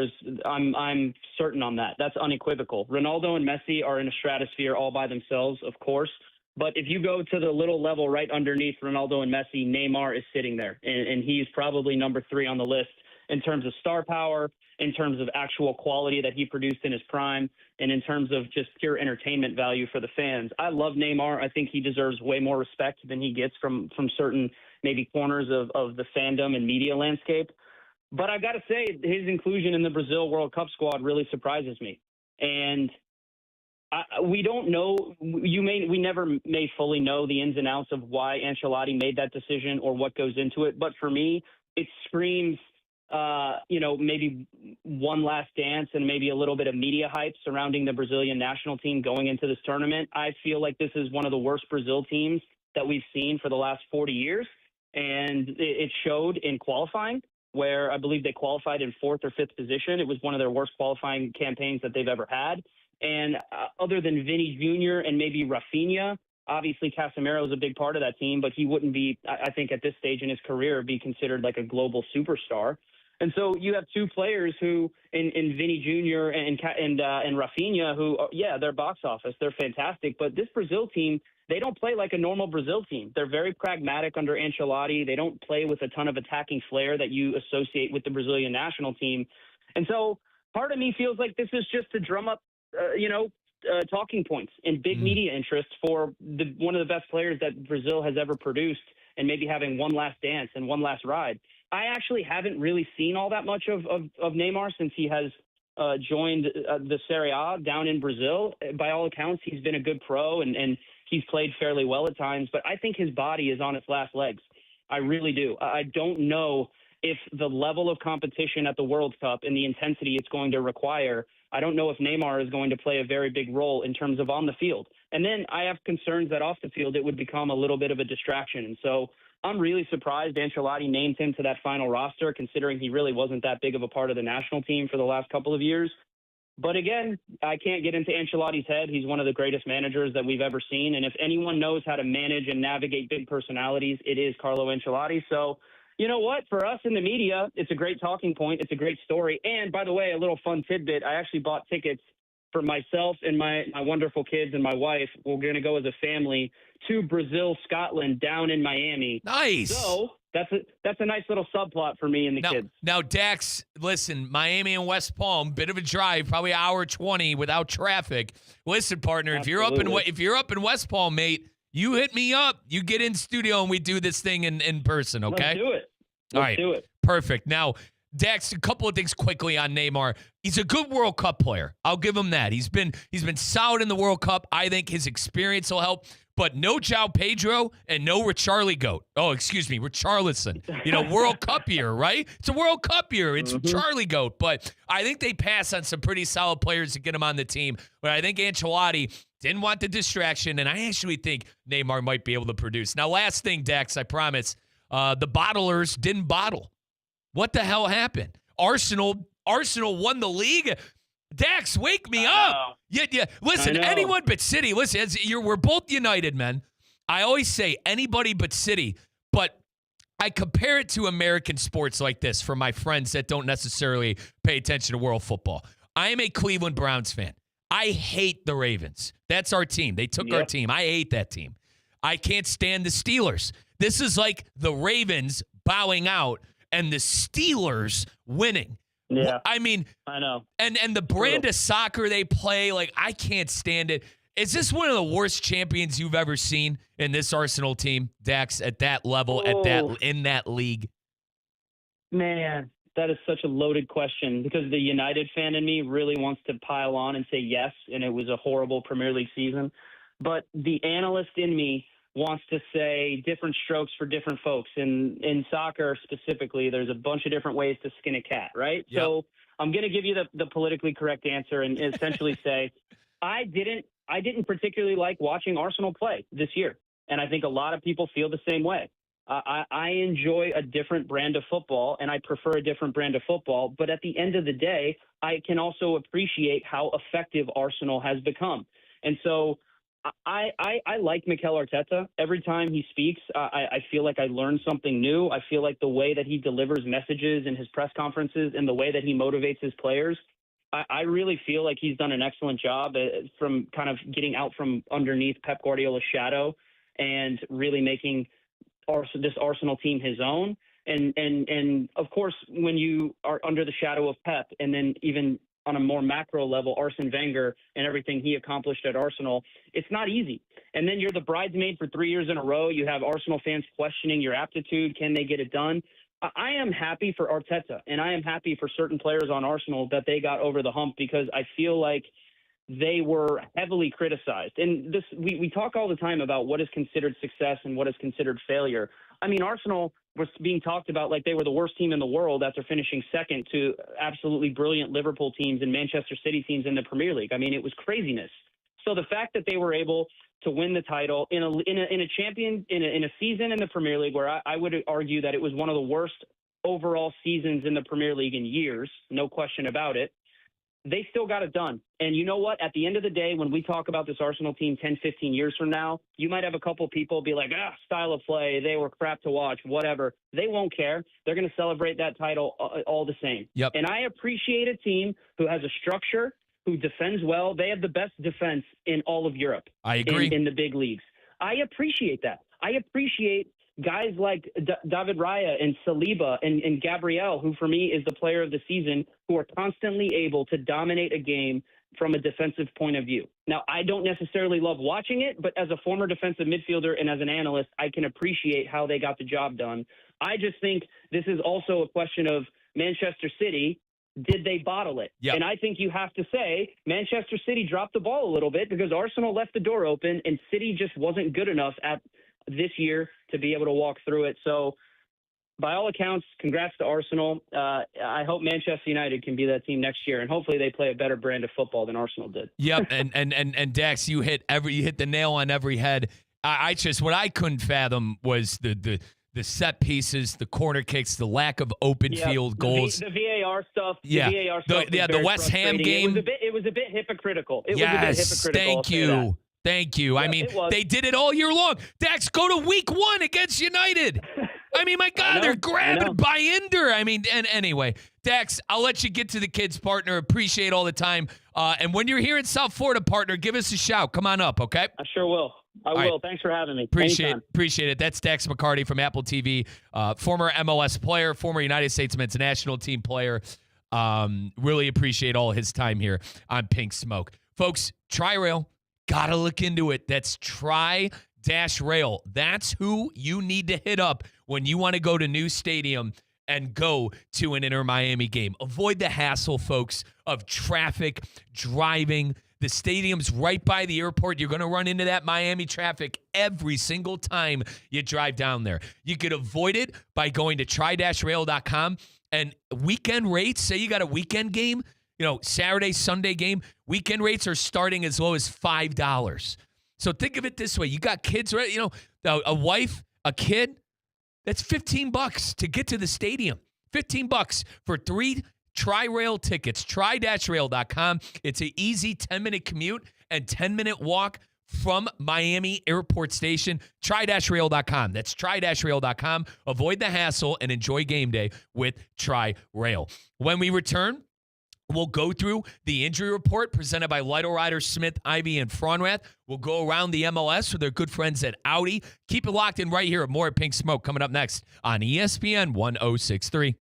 I'm certain on that. That's unequivocal. Ronaldo and Messi are in a stratosphere all by themselves, of course. But if you go to the little level right underneath Ronaldo and Messi, Neymar is sitting there. And he's probably number 3 on the list in terms of star power, in terms of actual quality that he produced in his prime, and in terms of just pure entertainment value for the fans. I love Neymar. I think he deserves way more respect than he gets from certain maybe corners of the fandom and media landscape. But I've got to say, his inclusion in the Brazil World Cup squad really surprises me. And we don't know. We never may fully know the ins and outs of why Ancelotti made that decision or what goes into it. But for me, it screams maybe one last dance and maybe a little bit of media hype surrounding the Brazilian national team going into this tournament. I feel like this is one of the worst Brazil teams that we've seen for the last 40 years. And it showed in qualifying, where I believe they qualified in 4th or 5th position. It was one of their worst qualifying campaigns that they've ever had. And other than Vinny Jr. and maybe Rafinha, obviously Casemiro is a big part of that team, but he wouldn't be, I think at this stage in his career, be considered like a global superstar. And so you have 2 players who, in Vinny Jr. and Rafinha, who, they're box office. They're fantastic. But this Brazil team, they don't play like a normal Brazil team. They're very pragmatic under Ancelotti. They don't play with a ton of attacking flair that you associate with the Brazilian national team. And so part of me feels like this is just to drum up, talking points and big media interest for one of the best players that Brazil has ever produced, and maybe having one last dance and one last ride. I actually haven't really seen all that much of Neymar since he has joined the Serie A down in Brazil. By all accounts, he's been a good pro and he's played fairly well at times, but I think his body is on its last legs. I really do. I don't know if the level of competition at the World Cup and the intensity it's going to require, I don't know if Neymar is going to play a very big role in terms of on the field. And then I have concerns that off the field it would become a little bit of a distraction. And so I'm really surprised Ancelotti named him to that final roster, considering he really wasn't that big of a part of the national team for the last couple of years. But again, I can't get into Ancelotti's head. He's one of the greatest managers that we've ever seen. And if anyone knows how to manage and navigate big personalities, it is Carlo Ancelotti. So, you know what? For us in the media, it's a great talking point. It's a great story. And by the way, a little fun tidbit, I actually bought tickets for myself and my wonderful kids and my wife. We're going to go as a family to Brazil, Scotland, down in Miami. Nice. So that's a nice little subplot for me and the kids. Now, Dax, listen, Miami and West Palm, bit of a drive, probably an hour 20 without traffic. Listen, partner, if you're up in West Palm, mate, you hit me up. You get in studio and we do this thing in person, okay? Let's do it. All right. Do it. Perfect. Now, Dax, a couple of things quickly on Neymar. He's a good World Cup player. I'll give him that. He's been solid in the World Cup. I think his experience will help. But no João Pedro and no Richarlison. World Cup year, right? It's a World Cup year. It's Charlie Goat. But I think they pass on some pretty solid players to get him on the team. But I think Ancelotti didn't want the distraction, and I actually think Neymar might be able to produce. Now, last thing, Dax, I promise. The bottlers didn't bottle. What the hell happened? Arsenal won the league. Dax, wake me up. Yeah. Listen, anyone but City. Listen, we're both United, men. I always say anybody but City, but I compare it to American sports like this for my friends that don't necessarily pay attention to world football. I am a Cleveland Browns fan. I hate the Ravens. That's our team. They took our team. I hate that team. I can't stand the Steelers. This is like the Ravens bowing out and the Steelers winning. Yeah. I mean, I know. And the brand of soccer they play, like, I can't stand it. Is this one of the worst champions you've ever seen in this Arsenal team, Dax, at that level, in that league? Man, that is such a loaded question because the United fan in me really wants to pile on and say yes, and it was a horrible Premier League season. But the analyst in me wants to say different strokes for different folks. In soccer specifically, there's a bunch of different ways to skin a cat, right? Yep. So I'm going to give you the politically correct answer and essentially say I didn't particularly like watching Arsenal play this year, and I think a lot of people feel the same way. I enjoy a different brand of football, and I prefer a different brand of football. But at the end of the day, I can also appreciate how effective Arsenal has become. And so I like Mikel Arteta. Every time he speaks, I feel like I learn something new. I feel like the way that he delivers messages in his press conferences and the way that he motivates his players, I really feel like he's done an excellent job from kind of getting out from underneath Pep Guardiola's shadow and really making this Arsenal team his own. And of course, when you are under the shadow of Pep and then even on a more macro level, Arsene Wenger and everything he accomplished at Arsenal, it's not easy. And then you're the bridesmaid for 3 years in a row. You have Arsenal fans questioning your aptitude. Can they get it done? I am happy for Arteta, and I am happy for certain players on Arsenal that they got over the hump because I feel like they were heavily criticized. And this we talk all the time about what is considered success and what is considered failure. I mean, Arsenal was being talked about like they were the worst team in the world after finishing second to absolutely brilliant Liverpool teams and Manchester City teams in the Premier League. I mean, it was craziness. So the fact that they were able to win the title in a season in the Premier League where I would argue that it was one of the worst overall seasons in the Premier League in years, no question about it, they still got it done. And you know what? At the end of the day, when we talk about this Arsenal team 10, 15 years from now, you might have a couple people be like, style of play, they were crap to watch, whatever. They won't care. They're going to celebrate that title all the same. Yep. And I appreciate a team who has a structure, who defends well. They have the best defense in all of Europe. I agree. In the big leagues. I appreciate that. I appreciate guys like David Raya and Saliba and Gabriel, who for me is the player of the season, who are constantly able to dominate a game from a defensive point of view. Now, I don't necessarily love watching it, but as a former defensive midfielder and as an analyst, I can appreciate how they got the job done. I just think this is also a question of Manchester City. Did they bottle it? Yep. And I think you have to say Manchester City dropped the ball a little bit because Arsenal left the door open and City just wasn't good enough at this year to be able to walk through it. So by all accounts, congrats to Arsenal. I hope Manchester United can be that team next year, and hopefully they play a better brand of football than Arsenal did. Yep, and Dax, you hit the nail on every head. I just, what I couldn't fathom was the set pieces, the corner kicks, the lack of open field goals. The VAR stuff. Yeah. The VAR stuff. The West Ham game. It was a bit hypocritical. Thank you. Thank you. Yeah, I mean, they did it all year long. Dax, go to week 1 against United. I mean, my God, they're grabbing Binder. I mean, and anyway, Dax, I'll let you get to the kids, partner. Appreciate all the time. And when you're here in South Florida, partner, give us a shout. Come on up, okay? I sure will. I will. Right. Thanks for having me. Appreciate it. That's Dax McCarty from Apple TV, former MLS player, former United States men's national team player. Really appreciate all his time here on Pink Smoke. Folks, Tri-Rail, got to look into it. That's Tri-Rail. That's who you need to hit up when you want to go to New Stadium and go to an Inter Miami game. Avoid the hassle, folks, of traffic, driving. The stadium's right by the airport. You're going to run into that Miami traffic every single time you drive down there. You could avoid it by going to tri-rail.com, and weekend rates, say you got a weekend game, Saturday, Sunday game, weekend rates are starting as low as $5. So think of it this way. You got kids, right? A wife, a kid, that's $15 to get to the stadium. $15 for 3 Tri-Rail tickets, tri-rail.com. It's an easy 10-minute commute and 10-minute walk from Miami Airport Station. Tri-rail.com. That's tri-rail.com. Avoid the hassle and enjoy game day with Tri-Rail. When we return, we'll go through the injury report presented by Lytle Rider, Smith, Ivy, and Fraunrath. We'll go around the MLS with their good friends at Audi. Keep it locked in right here at more Pink Smoke coming up next on ESPN 1063.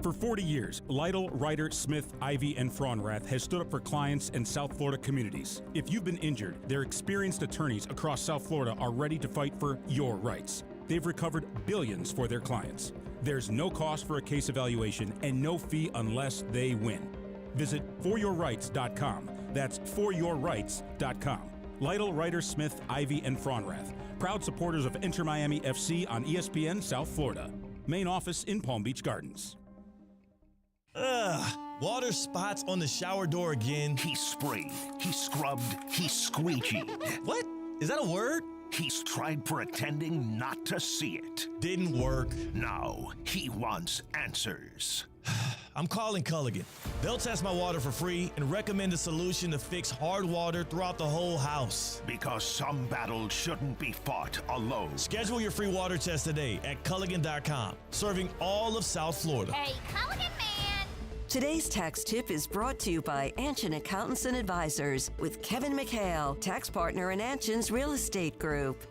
For 40 years, Lytle, Rider, Smith, Ivy, and Fraunrath has stood up for clients in South Florida communities. If you've been injured, their experienced attorneys across South Florida are ready to fight for your rights. They've recovered billions for their clients. There's no cost for a case evaluation and no fee unless they win. Visit foryourrights.com. That's foryourrights.com. Lytle, Rider, Smith, Ivy, and Fraunrath. Proud supporters of Inter Miami FC on ESPN South Florida. Main office in Palm Beach Gardens. Water spots on the shower door again. He sprayed, he scrubbed, he squeegeed. What? Is that a word? He's tried pretending not to see it. Didn't work. Now he wants answers. I'm calling Culligan. They'll test my water for free and recommend a solution to fix hard water throughout the whole house. Because some battles shouldn't be fought alone. Schedule your free water test today at Culligan.com, serving all of South Florida. Hey, Culligan man! Today's tax tip is brought to you by Anshin Accountants and Advisors with Kevin McHale, tax partner in Anshin's Real Estate Group.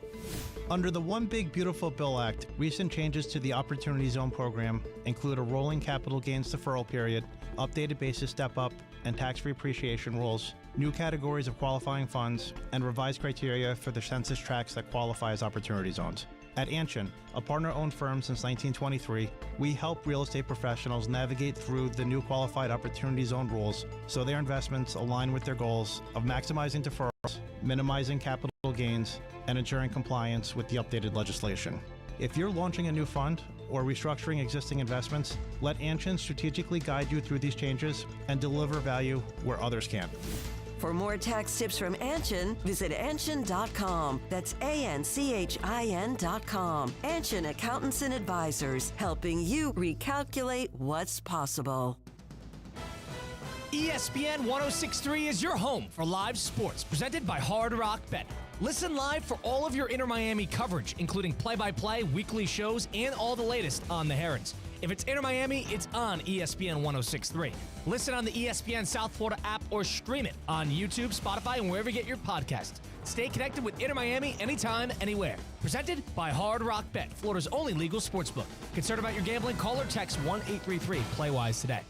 Under the One Big Beautiful Bill Act, recent changes to the Opportunity Zone program include a rolling capital gains deferral period, updated basis step-up, and tax-free appreciation rules, new categories of qualifying funds, and revised criteria for the census tracts that qualify as Opportunity Zones. At Anshin, a partner-owned firm since 1923, we help real estate professionals navigate through the new qualified Opportunity Zone rules so their investments align with their goals of maximizing deferrals, minimizing capital gains, and ensuring compliance with the updated legislation. If you're launching a new fund or restructuring existing investments, let Anshin strategically guide you through these changes and deliver value where others can't. For more tax tips from Anshin, visit Anshin.com. That's ANCHIN.com. Anshin Accountants and Advisors, helping you recalculate what's possible. ESPN 1063 is your home for live sports, presented by Hard Rock Bet. Listen live for all of your Inter Miami coverage, including play-by-play, weekly shows, and all the latest on the Herons. If it's Inter Miami, it's on ESPN 1063. Listen on the ESPN South Florida app or stream it on YouTube, Spotify, and wherever you get your podcasts. Stay connected with Inter Miami anytime, anywhere. Presented by Hard Rock Bet, Florida's only legal sportsbook. Concerned about your gambling? Call or text 1-833-PLAY-WISE today.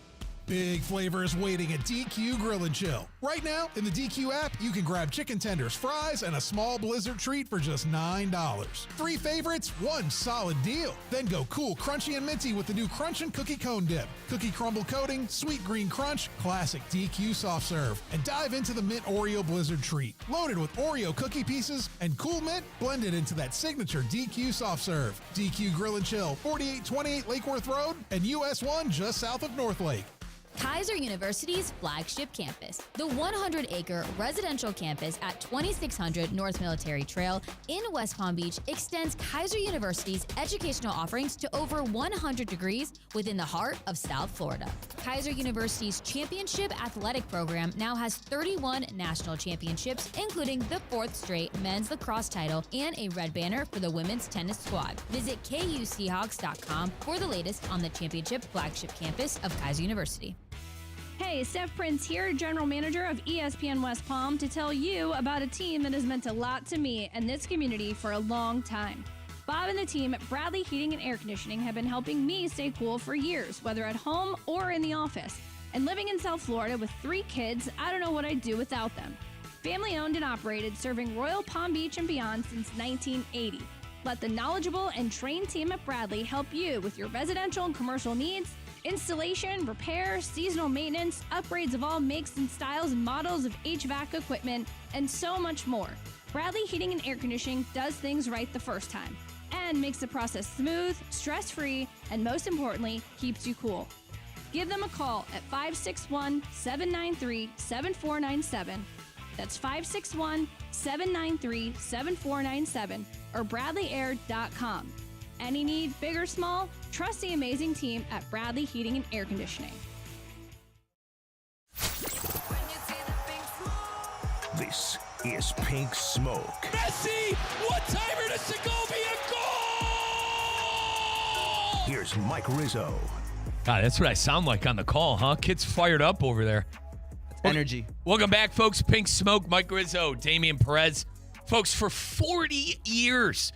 Big flavors waiting at DQ Grill and Chill. Right now, in the DQ app, you can grab chicken tenders, fries, and a small Blizzard treat for just $9. 3 favorites, 1 solid deal. Then go cool, crunchy, and minty with the new Crunch and Cookie Cone Dip. Cookie crumble coating, sweet green crunch, classic DQ soft serve. And dive into the mint Oreo Blizzard treat. Loaded with Oreo cookie pieces and cool mint blended into that signature DQ soft serve. DQ Grill and Chill, 4828 Lake Worth Road and US 1 just south of North Lake. Kaiser University's flagship campus, the 100-acre residential campus at 2600 North Military Trail in West Palm Beach, extends Kaiser University's educational offerings to over 100 degrees within the heart of South Florida. Kaiser University's championship athletic program now has 31 national championships, including the 4th straight men's lacrosse title and a red banner for the women's tennis squad. Visit KUSeahawks.com for the latest on the championship flagship campus of Kaiser University. Hey, Steph Prince here, General Manager of ESPN West Palm, to tell you about a team that has meant a lot to me and this community for a long time. Bob and the team at Bradley Heating and Air Conditioning have been helping me stay cool for years, whether at home or in the office. And living in South Florida with 3 kids, I don't know what I'd do without them. Family owned and operated, serving Royal Palm Beach and beyond since 1980. Let the knowledgeable and trained team at Bradley help you with your residential and commercial needs, installation, repair, seasonal maintenance, upgrades of all makes and styles and models of HVAC equipment, and so much more. Bradley Heating and Air Conditioning does things right the first time and makes the process smooth, stress-free, and most importantly, keeps you cool. Give them a call at 561-793-7497. That's 561-793-7497 or bradleyair.com. Any need, big or small, trust the amazing team at Bradley Heating and Air Conditioning. This is Pink Smoke. Messi, one-timer to Segovia, goal! Here's Mike Rizzo. God, that's what I sound like on the call, huh? Kids fired up over there. Energy. Welcome back, folks. Pink Smoke, Mike Rizzo, Damian Perez. Folks, for 40 years,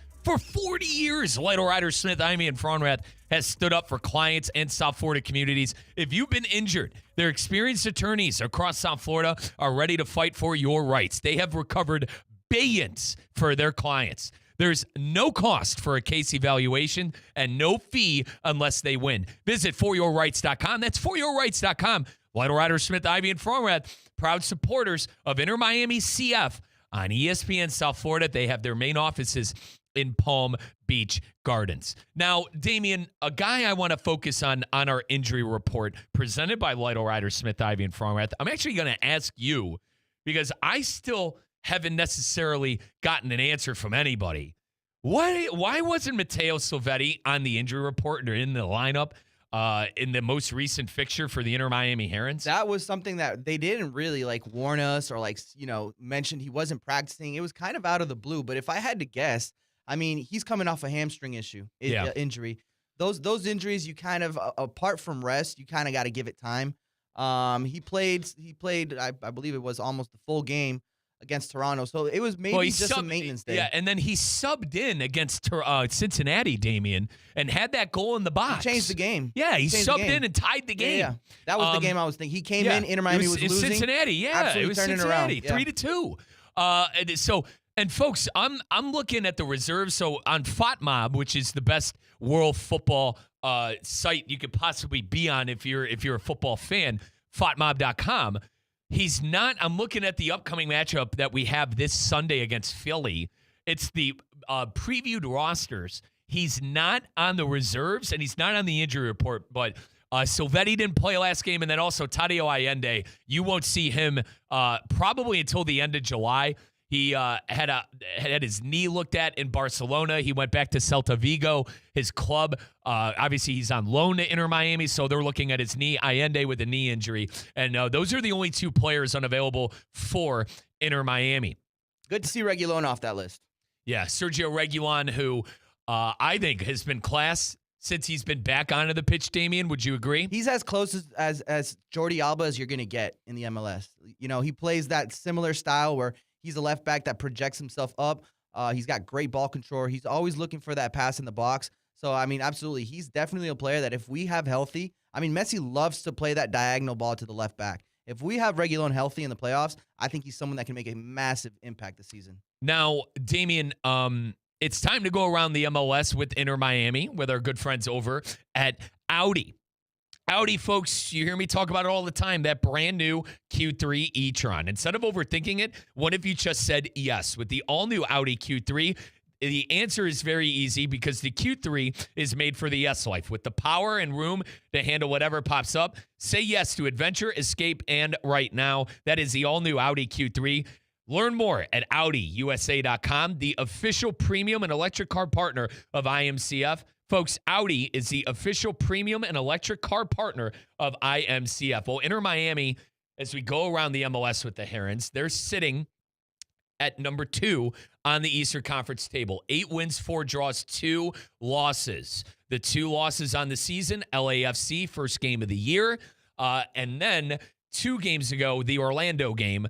Lytle Ryder Smith, Ivy, and Fronrath has stood up for clients and South Florida communities. If you've been injured, their experienced attorneys across South Florida are ready to fight for your rights. They have recovered billions for their clients. There's no cost for a case evaluation and no fee unless they win. Visit foryourrights.com. That's foryourrights.com. Lytle Ryder Smith, Ivy, and Fronrath, proud supporters of Inter Miami CF on ESPN South Florida. They have their main offices in Palm Beach Gardens. Now, Damian, a guy I want to focus on our injury report presented by Lytle Ryder Smith, Ivy, and Fronrath. I'm actually going to ask you because I still haven't necessarily gotten an answer from anybody. Why wasn't Matteo Silvetti on the injury report or in the lineup in the most recent fixture for the Inter Miami Herons? That was something that they didn't really warn us or mention he wasn't practicing. It was kind of out of the blue. But if I had to guess, I mean, he's coming off a hamstring injury. Those injuries, you kind of apart from rest, you kind of got to give it time. He played. I believe it was almost the full game against Toronto. So it was maybe just a maintenance day. Yeah, and then he subbed in against Cincinnati, Damian, and had that goal in the box. He changed the game. Yeah, he subbed in and tied the game. Yeah. That was the game I was thinking. He came in, Inter Miami was losing. Cincinnati, yeah. Absolutely it was turning Cincinnati, around. 3-2. And folks, I'm looking at the reserves. So on FOTMob, which is the best world football site you could possibly be on if you're a football fan, FOTMob.com. He's not. I'm looking at the upcoming matchup that we have this Sunday against Philly. It's the previewed rosters. He's not on the reserves, and he's not on the injury report. But Silvetti didn't play last game, and then also Tadeo Allende. You won't see him probably until the end of July. He had his knee looked at in Barcelona. He went back to Celta Vigo, his club. Obviously, he's on loan to Inter Miami, so they're looking at his knee. Allende with a knee injury. And those are the only 2 players unavailable for Inter Miami. Good to see Reguilon off that list. Yeah, Sergio Reguilon, who I think has been class since he's been back onto the pitch, Damian. Would you agree? He's as close as Jordi Alba as you're going to get in the MLS. You know, he plays that similar style where He's a left back that projects himself up. He's got great ball control. He's always looking for that pass in the box. So, I mean, absolutely, he's definitely a player that if we have healthy, I mean, Messi loves to play that diagonal ball to the left back. If we have Reguilón healthy in the playoffs, I think he's someone that can make a massive impact this season. Now, Damian, it's time to go around the MLS with Inter Miami with our good friends over at Audi. Audi, folks, you hear me talk about it all the time, that brand new Q3 e-tron. Instead of overthinking it, what if you just said yes? With the all-new Audi Q3, the answer is very easy because the Q3 is made for the yes life. With the power and room to handle whatever pops up, say yes to adventure, escape, and right now. That is the all-new Audi Q3. Learn more at AudiUSA.com, the official premium and electric car partner of IMCF. Folks, Audi is the official premium and electric car partner of IMCF. Well, Inter Miami, as we go around the MLS with the Herons, they're sitting at number 2 on the Eastern Conference table. 8 wins, 4 draws, 2 losses. The 2 losses on the season, LAFC, first game of the year. And then 2 games ago, the Orlando game,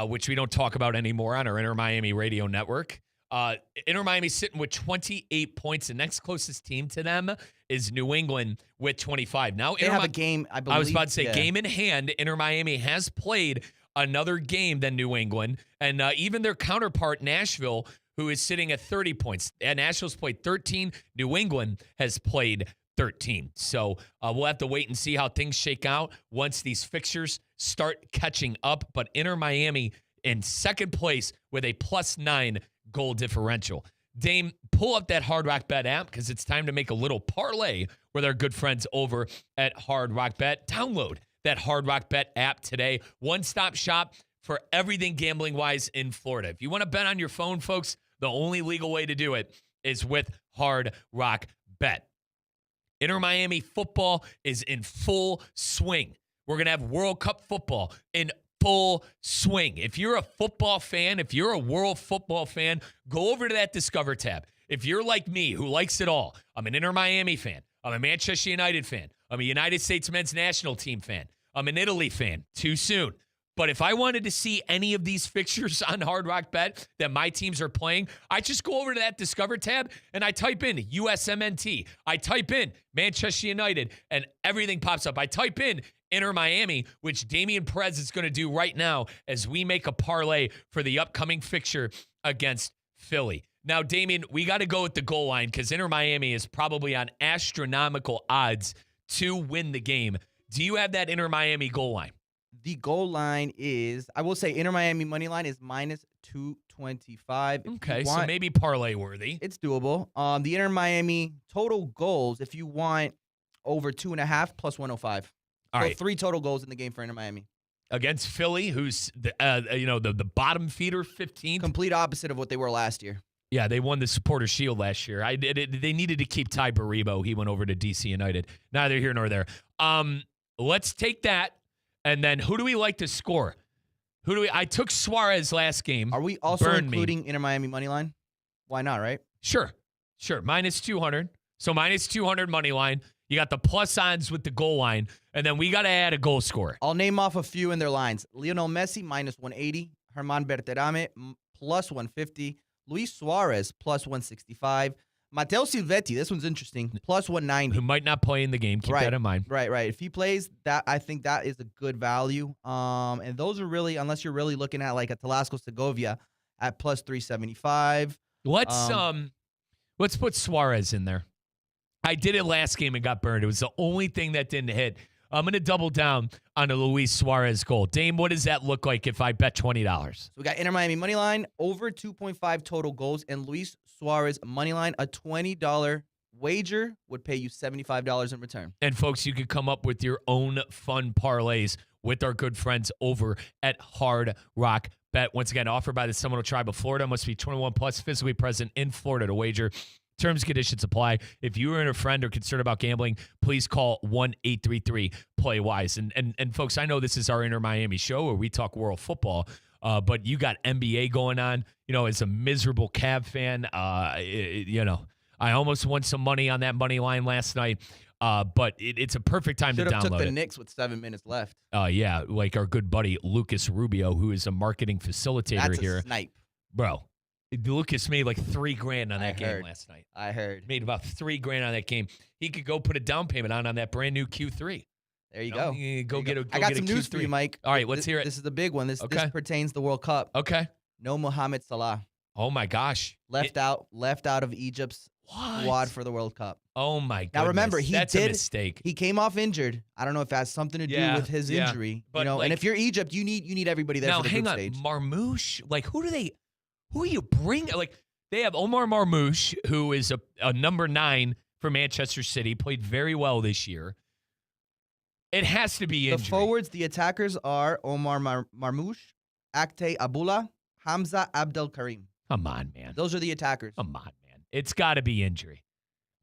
which we don't talk about anymore on our Inter Miami radio network. Inter Miami sitting with 28 points. The next closest team to them is New England with 25. Now, They have a game, I believe. I was about to say, yeah. game in hand, Inter Miami has played another game than New England. And even their counterpart, Nashville, who is sitting at 30 points. Nashville's played 13. New England has played 13. So we'll have to wait and see how things shake out once these fixtures start catching up. But Inter Miami in second place with a +9 goal differential. Dame, pull up that Hard Rock Bet app because it's time to make a little parlay with our good friends over at Hard Rock Bet. Download that Hard Rock Bet app today. One-stop shop for everything gambling-wise in Florida. If you want to bet on your phone, folks, the only legal way to do it is with Hard Rock Bet. Inter Miami football is in full swing. We're going to have World Cup football in full swing. If you're a football fan, if you're a world football fan, go over to that Discover tab. If you're like me, who likes it all, I'm an Inter Miami fan. I'm a Manchester United fan. I'm a United States men's national team fan. I'm an Italy fan. Too soon. But if I wanted to see any of these fixtures on Hard Rock Bet that my teams are playing, I just go over to that Discover tab and I type in USMNT. I type in Manchester United and everything pops up. I type in Inter Miami, which Damian Perez is going to do right now as we make a parlay for the upcoming fixture against Philly. Now, Damian, we got to go with the goal line because Inter Miami is probably on astronomical odds to win the game. Do you have that Inter Miami goal line? The goal line is, I will say, Inter Miami money line is -225. Okay, so maybe parlay worthy. It's doable. The Inter Miami total goals, if you want over 2.5 +105. All So right. 3 total goals in the game for Inter Miami. Against Philly, who's the bottom feeder, 15th. Complete opposite of what they were last year. Yeah, they won the Supporter Shield last year. They needed to keep Ty Baribo. He went over to DC United. Neither here nor there. Let's take that. And then who do we like to score? I took Suarez last game. Are we also Burned including Inter Miami money line? Why not, right? Sure. -200. So -200 money line. You got the plus odds with the goal line. And then we got to add a goal scorer. I'll name off a few in their lines. Lionel Messi, -180. Herman Berterame, +150. Luis Suarez, +165. Matteo Silvetti, this one's interesting, +190. Who might not play in the game. Keep that in mind. Right. If he plays, I think that is a good value. And those are really, unless you're really looking at like a Talasco Segovia at +375. Let's put Suarez in there. I did it last game and got burned. It was the only thing that didn't hit. I'm going to double down on a Luis Suarez goal. Dame, what does that look like if I bet $20? So we got Inter Miami money line, over 2.5 total goals, and Luis Suarez money line. A $20 wager would pay you $75 in return. And folks, you can come up with your own fun parlays with our good friends over at Hard Rock Bet. Once again, offered by the Seminole Tribe of Florida. Must be 21 plus, physically present in Florida to wager. Terms and conditions apply. If you are a friend or concerned about gambling, please call 1-833-PLAY-WISE. And folks, I know this is our Inter Miami show where we talk world football, but you got NBA going on. As a miserable Cavs fan, I almost won some money on that money line last night. But it's a perfect time to Should have download took the it. Knicks with 7 minutes left. Yeah, like our good buddy Lucas Rubio, who is a marketing facilitator That's here. a snipe. Bro, Lucas made like $3,000 on that game last night. I heard. Made about $3,000 on that game. He could go put a down payment on that brand new Q3. There you go. Go get a. I got some news for you, Mike. All right, let's hear it. This is the big one. This pertains to the World Cup. Okay. No Mohamed Salah. Oh my gosh. Left out of Egypt's squad for the World Cup. Oh my goodness. Now remember, That's a mistake. He came off injured. I don't know if that has something to do with his injury. But and if you're Egypt, you need everybody there now, for the group stage. Marmouche, like who are you bring? Like they have Omar Marmouche, who is a number 9 for Manchester City, played very well this year. It has to be injury. The forwards, the attackers are Omar Marmouche, Akte Abula, Hamza Abdel Karim. Come on, man. Those are the attackers. Come on, man. It's got to be injury.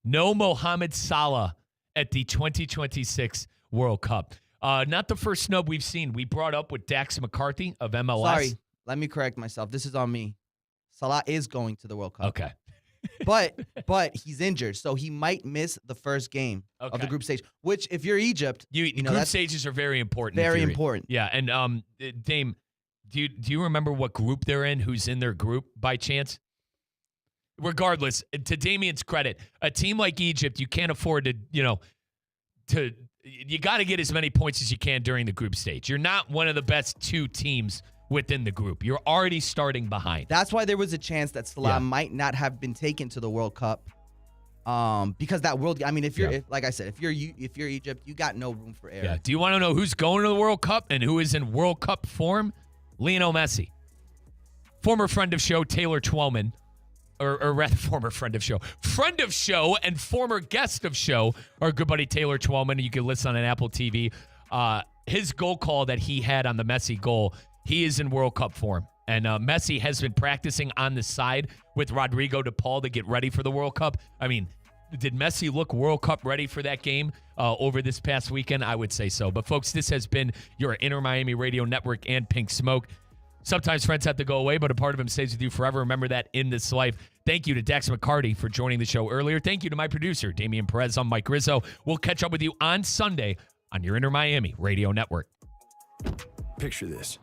No Mohamed Salah at the 2026 World Cup. Not the first snub we've seen. We brought up with Dax McCarthy of MLS. Sorry, let me correct myself. This is on me. Salah is going to the World Cup. Okay. but he's injured, so he might miss the first game of the group stage. Which, if you're Egypt, group stages are very important. Very important. Yeah, and Dame, do you remember what group they're in? Who's in their group by chance? Regardless, to Damien's credit, a team like Egypt, you can't afford to, you got to get as many points as you can during the group stage. You're not one of the best 2 teams within the group. You're already starting behind. That's why there was a chance that Salah might not have been taken to the World Cup. Because that world, I mean, like I said, if you're Egypt, you got no room for error. Yeah. Do you want to know who's going to the World Cup and who is in World Cup form? Lionel Messi. Former friend of show, Taylor Twellman, or rather former friend of show and former guest of show, our good buddy Taylor Twellman. You can listen on an Apple TV. His goal call that he had on the Messi goal, he is in World Cup form. And Messi has been practicing on the side with Rodrigo de Paul to get ready for the World Cup. I mean, did Messi look World Cup ready for that game over this past weekend? I would say so. But, folks, this has been your Inter Miami Radio Network and Pink Smoke. Sometimes friends have to go away, but a part of them stays with you forever. Remember that in this life. Thank you to Dax McCarty for joining the show earlier. Thank you to my producer, Damian Perez. I'm Mike Rizzo. We'll catch up with you on Sunday on your Inter Miami Radio Network. Picture this.